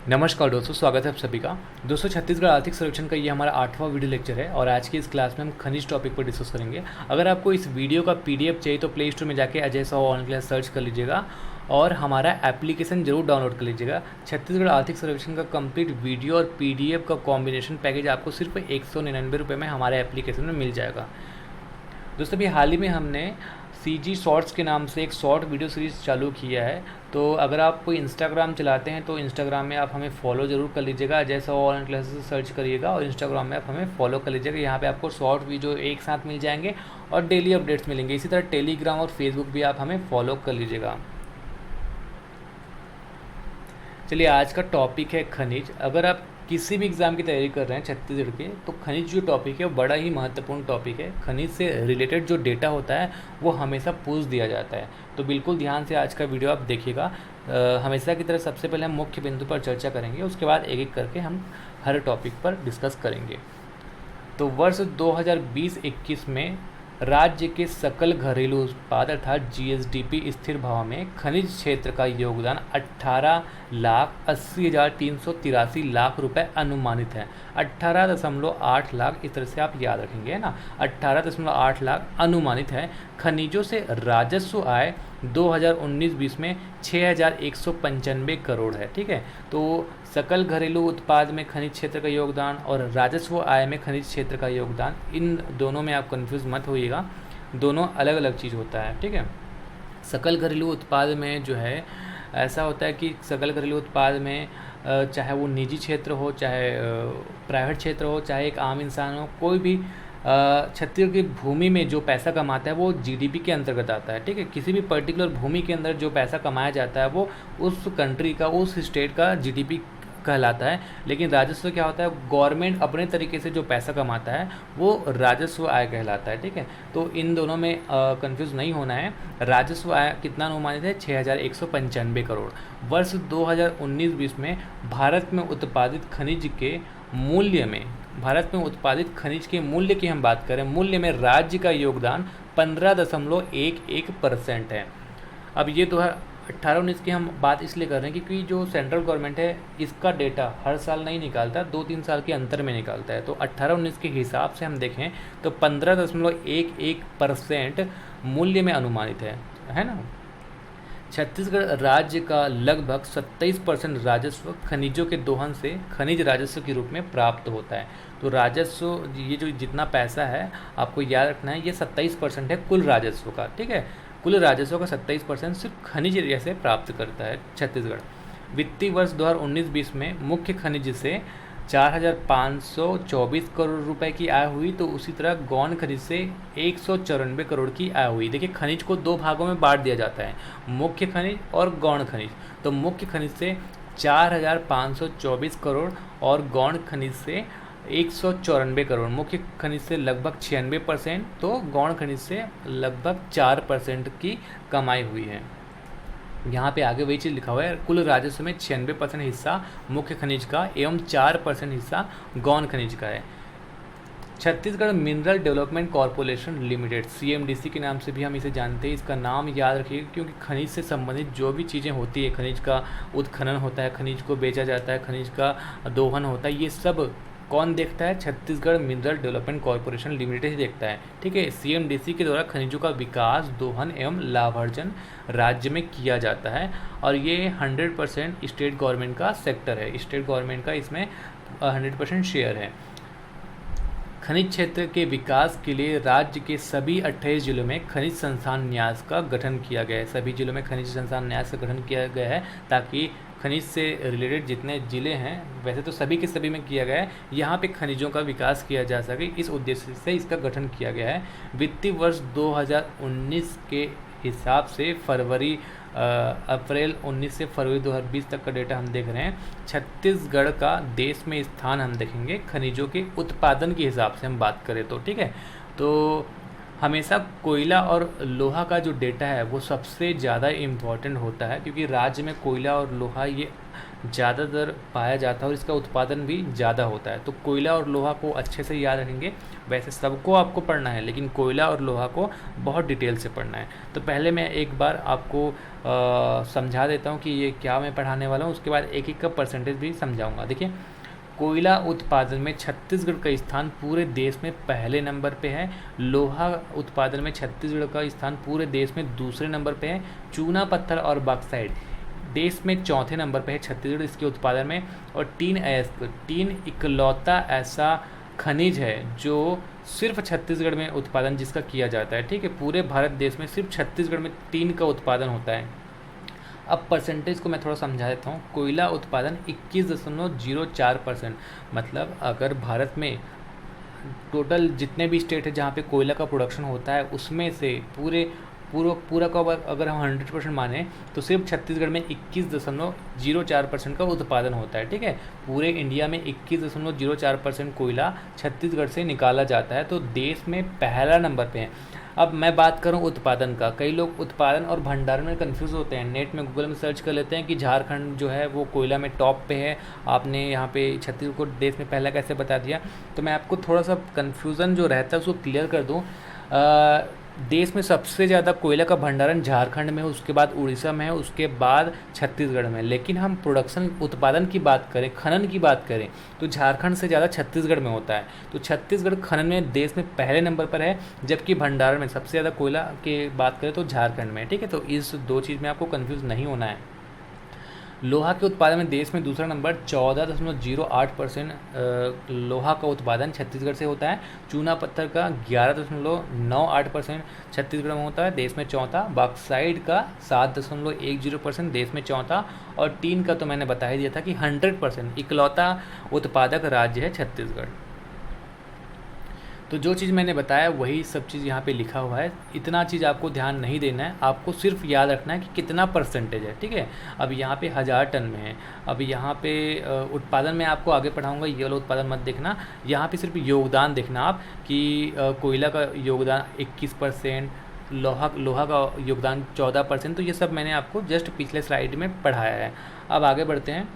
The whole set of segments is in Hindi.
नमस्कार दोस्तों, स्वागत है आप सभी का। दोस्तों, छत्तीसगढ़ आर्थिक सर्वेक्षण का ये हमारा 8वां वीडियो लेक्चर है और आज की इस क्लास में हम खनिज टॉपिक पर डिस्कस करेंगे। अगर आपको इस वीडियो का पीडीएफ चाहिए तो प्ले स्टोर में जाके Ajay Sahu online class search कर लीजिएगा और हमारा एप्लीकेशन जरूर डाउनलोड कर लीजिएगा। छत्तीसगढ़ आर्थिक सर्वेक्षण का कंप्लीट वीडियो और पीडीएफ का कॉम्बिनेशन पैकेज आपको सिर्फ 199 रुपये में हमारे एप्लीकेशन में मिल जाएगा। दोस्तों, अभी हाल ही में हमने CG शॉर्ट्स के नाम से एक शॉर्ट वीडियो सीरीज़ चालू किया है। तो अगर आप कोई इंस्टाग्राम चलाते हैं तो इंस्टाग्राम में आप हमें फॉलो ज़रूर कर लीजिएगा। जैसा ऑनलाइन क्लासेस सर्च करिएगा और इंस्टाग्राम में आप हमें फॉलो कर लीजिएगा। यहाँ पे आपको शॉर्ट वीडियो एक साथ मिल जाएंगे और डेली अपडेट्स मिलेंगे। इसी तरह टेलीग्राम और फेसबुक भी आप हमें फॉलो कर लीजिएगा। चलिए, आज का टॉपिक है खनिज। अगर आप किसी भी एग्ज़ाम की तैयारी कर रहे हैं छत्तीसगढ़ के, तो खनिज जो टॉपिक है वो बड़ा ही महत्वपूर्ण टॉपिक है। खनिज से रिलेटेड जो डेटा होता है वो हमेशा पूछ दिया जाता है। तो बिल्कुल ध्यान से आज का वीडियो आप देखिएगा। हमेशा की तरह सबसे पहले हम मुख्य बिंदु पर चर्चा करेंगे, उसके बाद एक एक करके हम हर टॉपिक पर डिस्कस करेंगे। तो वर्ष 2020-21 में राज्य के सकल घरेलू उत्पाद अर्थात GSDP स्थिर भाव में खनिज क्षेत्र का योगदान 18,80,383 लाख रुपए अनुमानित है। 18.8 लाख, इस तरह से आप याद रखेंगे, है ना। 18.8 लाख अनुमानित है। खनिजों से राजस्व आय 2019-20 में 6,195 करोड़ है। ठीक है, तो सकल घरेलू उत्पाद में खनिज क्षेत्र का योगदान और राजस्व आय में खनिज क्षेत्र का योगदान, इन दोनों में आप कंफ्यूज मत होइएगा, दोनों अलग अलग चीज़ होता है। ठीक है, सकल घरेलू उत्पाद में जो है ऐसा होता है कि सकल घरेलू उत्पाद में चाहे वो निजी क्षेत्र हो, चाहे प्राइवेट क्षेत्र हो, चाहे एक आम इंसान हो, कोई भी छत्तीसगढ़ की भूमि में जो पैसा कमाता है वो GDP के अंतर्गत आता है। ठीक है, किसी भी पर्टिकुलर भूमि के अंदर जो पैसा कमाया जाता है वो उस कंट्री का, उस स्टेट का GDP कहलाता है। लेकिन राजस्व क्या होता है, गवर्नमेंट अपने तरीके से जो पैसा कमाता है वो राजस्व आय कहलाता है। ठीक है, तो इन दोनों में कंफ्यूज नहीं होना है। राजस्व आय कितना अनुमानित है? 6,195 करोड़। वर्ष 2019-20 में भारत में उत्पादित खनिज के मूल्य में, भारत में उत्पादित खनिज के मूल्य की हम बात करें, मूल्य में राज्य का योगदान 15.11% है। अब ये 2018-19 की हम बात इसलिए कर रहे हैं क्योंकि जो सेंट्रल गवर्नमेंट है इसका डेटा हर साल नहीं निकालता, 2-3 साल के अंतर में निकालता है। तो 18-19 के हिसाब से हम देखें तो 15.11% मूल्य में अनुमानित है ना। छत्तीसगढ़ राज्य का लगभग 27% राजस्व खनिजों के दोहन से खनिज राजस्व के रूप में प्राप्त होता है। तो राजस्व, ये जो जितना पैसा है आपको याद रखना है, ये 27% है कुल राजस्व का। ठीक है, कुल राजस्व का 27% सिर्फ खनिज एरिया से प्राप्त करता है छत्तीसगढ़। वित्तीय वर्ष 2019-20 में मुख्य खनिज से 4,524 करोड़ रुपए की आय हुई। तो उसी तरह गौण खनिज से 194 करोड़ की आय हुई। देखिए, खनिज को दो भागों में बांट दिया जाता है, मुख्य खनिज और गौण खनिज। तो मुख्य खनिज से 4,524 करोड़ और गौण खनिज से 194 करोड़। मुख्य खनिज से लगभग 96%, तो गौण खनिज से लगभग 4% की कमाई हुई है। यहाँ पे आगे वही चीज़ लिखा हुआ है, कुल राजस्व में 96% हिस्सा मुख्य खनिज का एवं 4% हिस्सा गौण खनिज का है। Chhattisgarh mineral development corporation limited, CMDC के नाम से भी हम इसे जानते हैं। इसका नाम याद रखिएगा क्योंकि खनिज से संबंधित जो भी चीज़ें होती है, खनिज का उत्खनन होता है, खनिज को बेचा जाता है, खनिज का दोहन होता है, ये सब कौन देखता है? Chhattisgarh mineral development corporation limited ही देखता है। ठीक है, CMDC के द्वारा खनिजों का विकास, दोहन एवं लाभार्जन राज्य में किया जाता है और ये 100% स्टेट गवर्नमेंट का सेक्टर है। स्टेट गवर्नमेंट का इसमें 100% शेयर है। खनिज क्षेत्र के विकास के लिए राज्य के सभी 28 जिलों में खनिज संस्थान न्यास का गठन किया गया है। सभी जिलों में खनिज संस्थान न्यास का गठन किया गया है ताकि खनिज से रिलेटेड जितने ज़िले हैं, वैसे तो सभी के सभी में किया गया है, यहाँ पे खनिजों का विकास किया जा सके, इस उद्देश्य से इसका गठन किया गया है। वित्तीय वर्ष 2019 के हिसाब से अप्रैल 19 से फरवरी 2020 तक का डेटा हम देख रहे हैं। छत्तीसगढ़ का देश में स्थान हम देखेंगे खनिजों के उत्पादन के हिसाब से हम बात करें तो। ठीक है, तो हमेशा कोयला और लोहा का जो डेटा है वो सबसे ज़्यादा इम्पॉर्टेंट होता है क्योंकि राज्य में कोयला और लोहा ये ज़्यादातर पाया जाता है और इसका उत्पादन भी ज़्यादा होता है। तो कोयला और लोहा को अच्छे से याद रखेंगे। वैसे सबको आपको पढ़ना है, लेकिन कोयला और लोहा को बहुत डिटेल से पढ़ना है। तो पहले मैं एक बार आपको समझा देता हूँ कि ये क्या मैं पढ़ाने वाला हूँ, उसके बाद एक एक का परसेंटेज भी समझाऊँगा। देखिए, कोयला उत्पादन में छत्तीसगढ़ का स्थान पूरे देश में पहले नंबर पे है। लोहा उत्पादन में छत्तीसगढ़ का स्थान पूरे देश में दूसरे नंबर पे है। चूना पत्थर और बॉक्साइट देश में चौथे नंबर पे है छत्तीसगढ़ इसके उत्पादन में। और टीन इकलौता ऐसा खनिज है जो सिर्फ छत्तीसगढ़ में उत्पादन जिसका किया जाता है। ठीक है, पूरे भारत देश में सिर्फ छत्तीसगढ़ में टीन का उत्पादन होता है। अब परसेंटेज को मैं थोड़ा समझा देता हूँ। कोयला उत्पादन 21.04%, मतलब अगर भारत में टोटल जितने भी स्टेट है जहाँ पे कोयला का प्रोडक्शन होता है उसमें से पूरा का अगर हम 100% माने तो सिर्फ छत्तीसगढ़ में 21.04% का उत्पादन होता है। ठीक है, पूरे इंडिया में 21.04% कोयला छत्तीसगढ़ से निकाला जाता है, तो देश में पहला नंबर पे है। अब मैं बात करूं उत्पादन का, कई लोग उत्पादन और भंडारण में कंफ्यूज होते हैं। नेट में गूगल में सर्च कर लेते हैं कि झारखंड जो है वो कोयला में टॉप पे है, आपने यहाँ पे छत्तीसगढ़ को देश में पहला कैसे बता दिया। तो मैं आपको थोड़ा सा कन्फ्यूज़न जो रहता है उसको क्लियर कर दूँ। देश में सबसे ज़्यादा कोयला का भंडारण झारखंड में है, उसके बाद उड़ीसा में है, उसके बाद छत्तीसगढ़ में। लेकिन हम प्रोडक्शन उत्पादन की बात करें, खनन की बात करें, तो झारखंड से ज़्यादा छत्तीसगढ़ में होता है। तो छत्तीसगढ़ खनन में देश में पहले नंबर पर है, जबकि भंडारण में सबसे ज़्यादा कोयला की बात करें तो झारखंड में। ठीक है, तो इस दो चीज़ में आपको कन्फ्यूज़ नहीं होना है। लोहा के उत्पादन में देश में दूसरा नंबर 14.08% लोहा का उत्पादन छत्तीसगढ़ से होता है। चूना पत्थर का 11.98% छत्तीसगढ़ में होता है, देश में चौथा। बॉक्साइट का 7.10% देश में चौथा। और टीन का तो मैंने बता ही दिया था कि 100% इकलौता उत्पादक राज्य है छत्तीसगढ़। तो जो चीज़ मैंने बताया वही सब चीज़ यहाँ पे लिखा हुआ है। इतना चीज़ आपको ध्यान नहीं देना है, आपको सिर्फ याद रखना है कि कितना परसेंटेज है। ठीक है, अब यहाँ पे 1000 टन में है। अब यहाँ पे उत्पादन में आपको आगे पढ़ाऊँगा, ये वाला उत्पादन मत देखना। यहाँ पे सिर्फ योगदान देखना आप कि कोयला का योगदान 21%, लोहा का योगदान 14%। तो ये सब मैंने आपको जस्ट पिछले स्लाइड में पढ़ाया है। अब आगे बढ़ते हैं।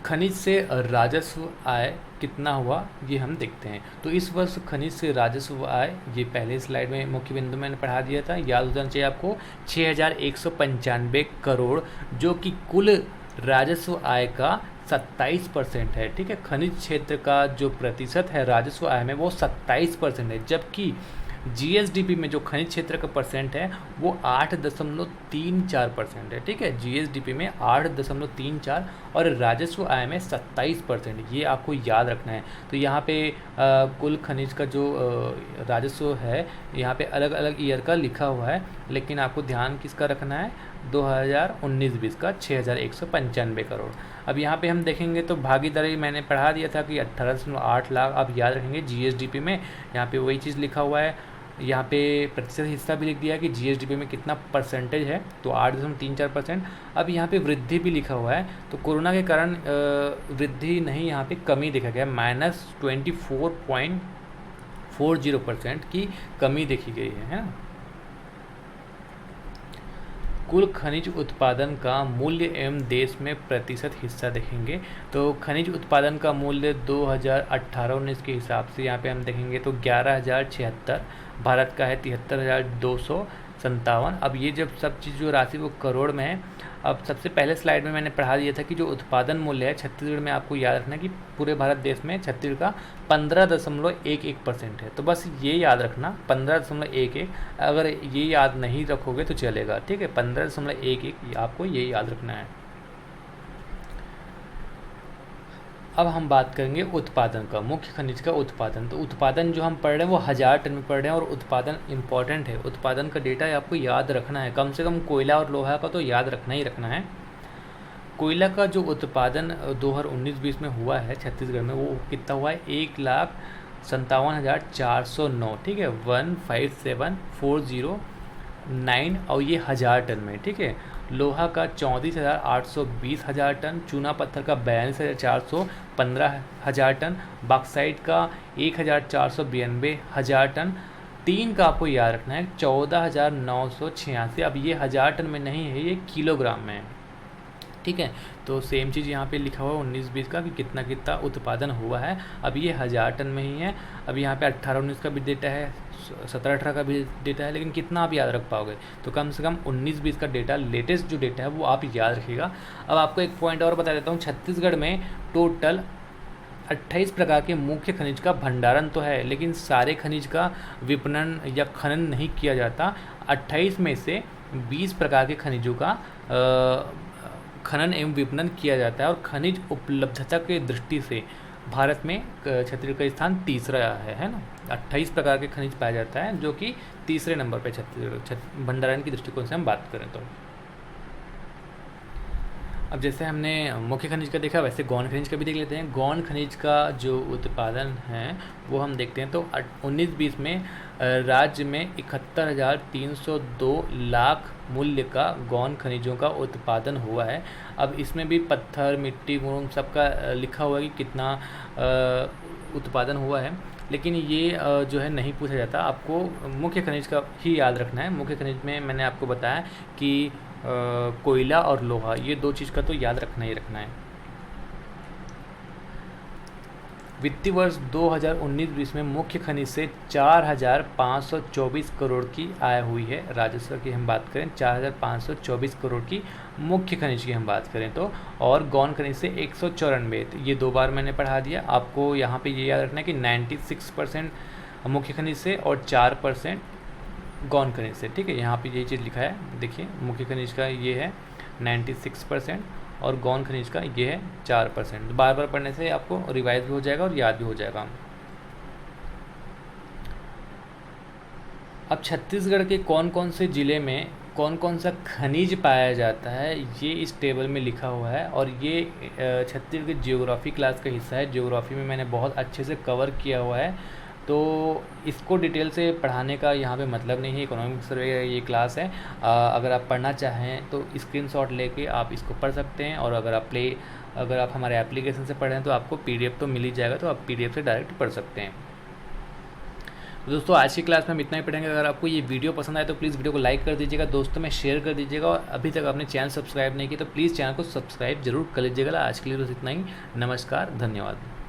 खनिज से राजस्व आय कितना हुआ ये हम देखते हैं। तो इस वर्ष खनिज से राजस्व आय, ये पहले स्लाइड में मुख्य बिंदु मैंने पढ़ा दिया था, याद हो जाना चाहिए आपको, 6195 करोड़, जो कि कुल राजस्व आय का 27% है। ठीक है, खनिज क्षेत्र का जो प्रतिशत है राजस्व आय में वो 27% है, जबकि जीएसडीपी में जो खनिज क्षेत्र का परसेंट है वो 8.34% है। ठीक है, जीएसडीपी में 8.34 और राजस्व आय में 27%, ये आपको याद रखना है। तो यहाँ पे कुल खनिज का जो राजस्व है यहाँ पे अलग अलग ईयर का लिखा हुआ है, लेकिन आपको ध्यान किसका रखना है, 2019-20 का 6195 करोड़। अब यहाँ पे हम देखेंगे तो भागीदारी मैंने पढ़ा दिया था कि 18.8 लाख, आप याद रखेंगे जीएसडीपी में यहाँ पे वही चीज़ लिखा हुआ है। यहाँ पे प्रतिशत हिस्सा भी लिख दिया कि जीएसडीपी में कितना परसेंटेज है, तो 8.34%। अब यहाँ पे वृद्धि भी लिखा हुआ है, तो कोरोना के कारण वृद्धि नहीं, यहाँ पे कमी देखा गया, -24.40% की कमी देखी गई है ना। कुल खनिज उत्पादन का मूल्य एवं देश में प्रतिशत हिस्सा देखेंगे। तो खनिज उत्पादन का मूल्य 2018-19 के हिसाब से यहाँ पे हम देखेंगे तो 11,076, भारत का है 73,257। अब ये जब सब चीज़ जो राशि वो करोड़ में है। अब सबसे पहले स्लाइड में मैंने पढ़ा दिया था कि जो उत्पादन मूल्य है छत्तीसगढ़ में, आपको याद रखना कि पूरे भारत देश में छत्तीसगढ़ का 15.11% है। तो बस ये याद रखना 15.11, अगर ये याद नहीं रखोगे तो चलेगा। ठीक है, 15.11 आपको ये याद रखना है। अब हम बात करेंगे उत्पादन का, मुख्य खनिज का उत्पादन। तो उत्पादन जो हम पढ़ रहे हैं वो 1000 टन में पढ़ रहे हैं, और उत्पादन इंपॉर्टेंट है। उत्पादन का डेटा आपको याद रखना है, कम से कम कोयला और लोहा का तो याद रखना ही रखना है। कोयला का जो उत्पादन 2019-20 में हुआ है छत्तीसगढ़ में, वो कितना हुआ है, 1,57,409। ठीक है, 157,409, और ये 1000 टन में। ठीक है, लोहा का 34,820 हज़ार टन, चूना पत्थर का 42,415 हज़ार टन, बॉक्साइट का 1,492 हज़ार टन, टीन का आपको याद रखना है 14,986। अब ये 1000 टन में नहीं है, ये किलोग्राम में है। ठीक है। तो सेम चीज़ यहाँ पे लिखा हुआ है 19-20 का कि कितना कितना उत्पादन हुआ है। अब ये 1000 टन में ही है। अब यहाँ पे 18-19 का भी डेटा है, 17-18 का भी डेटा है, लेकिन कितना आप याद रख पाओगे? तो कम से कम 19-20 का डेटा, लेटेस्ट जो डेटा है वो आप याद रखिएगा। अब आपको एक पॉइंट और बता देता हूँ, छत्तीसगढ़ में टोटल 28 प्रकार के मुख्य खनिज का भंडारण तो है, लेकिन सारे खनिज का विपणन या खनन नहीं किया जाता। 28 में से 20 प्रकार के खनिजों का खनन एवं विपणन किया जाता है, और खनिज उपलब्धता के दृष्टि से भारत में छत्तीसगढ़ का स्थान तीसरा है ना। 28 प्रकार के खनिज पाया जाता है, जो कि तीसरे नंबर पे छत्तीसगढ़ भंडारण की दृष्टिकोण से हम बात करें तो। अब जैसे हमने मुख्य खनिज का देखा, वैसे गौण खनिज का भी देख लेते हैं। गौण खनिज का जो उत्पादन है वो हम देखते हैं तो 19-20 में राज्य में 71,302 लाख मूल्य का गौण खनिजों का उत्पादन हुआ है। अब इसमें भी पत्थर, मिट्टी, गुण सबका लिखा हुआ है कि कितना उत्पादन हुआ है, लेकिन ये जो है नहीं पूछा जाता। आपको मुख्य खनिज का ही याद रखना है। मुख्य खनिज में मैंने आपको बताया कि कोयला और लोहा, ये दो चीज़ का तो याद रखना ही रखना है। वित्तीय वर्ष 2019-20 में मुख्य खनिज से 4,524 करोड़ की आय हुई है। राजस्व की हम बात करें 4,524 करोड़ की मुख्य खनिज की हम बात करें तो, और गौण खनिज से 194। ये दो बार मैंने पढ़ा दिया। आपको यहाँ पे ये याद रखना है कि 96% मुख्य खनिज से और 4% गौण खनिज से। ठीक है, यहाँ पे यही चीज़ लिखा है, देखिए मुख्य खनिज का ये है 96% और गौण खनिज का ये है 4%। बार बार पढ़ने से आपको रिवाइज भी हो जाएगा और याद भी हो जाएगा। अब छत्तीसगढ़ के कौन कौन से ज़िले में कौन कौन सा खनिज पाया जाता है, ये इस टेबल में लिखा हुआ है, और ये छत्तीसगढ़ की जियोग्राफी क्लास का हिस्सा है। जियोग्राफी में मैंने बहुत अच्छे से कवर किया हुआ है, तो इसको डिटेल से पढ़ाने का यहाँ पे मतलब नहीं है। इकोनॉमिक सर्वे ये क्लास है, अगर आप पढ़ना चाहें तो स्क्रीनशॉट लेके आप इसको पढ़ सकते हैं, और अगर आप हमारे एप्लीकेशन से पढ़ रहे हैं तो आपको PDF तो मिल ही जाएगा, तो आप PDF से डायरेक्ट पढ़ सकते हैं। तो दोस्तों आज की क्लास में हम इतना ही पढ़ेंगे। अगर आपको ये वीडियो पसंद आए तो प्लीज़ वीडियो को लाइक कर दीजिएगा, दोस्तों में शेयर कर दीजिएगा, और अभी तक आपने चैनल सब्सक्राइब नहीं किया तो प्लीज़ चैनल को सब्सक्राइब जरूर कर लीजिएगा। आज के लिए बस इतना ही। नमस्कार, धन्यवाद।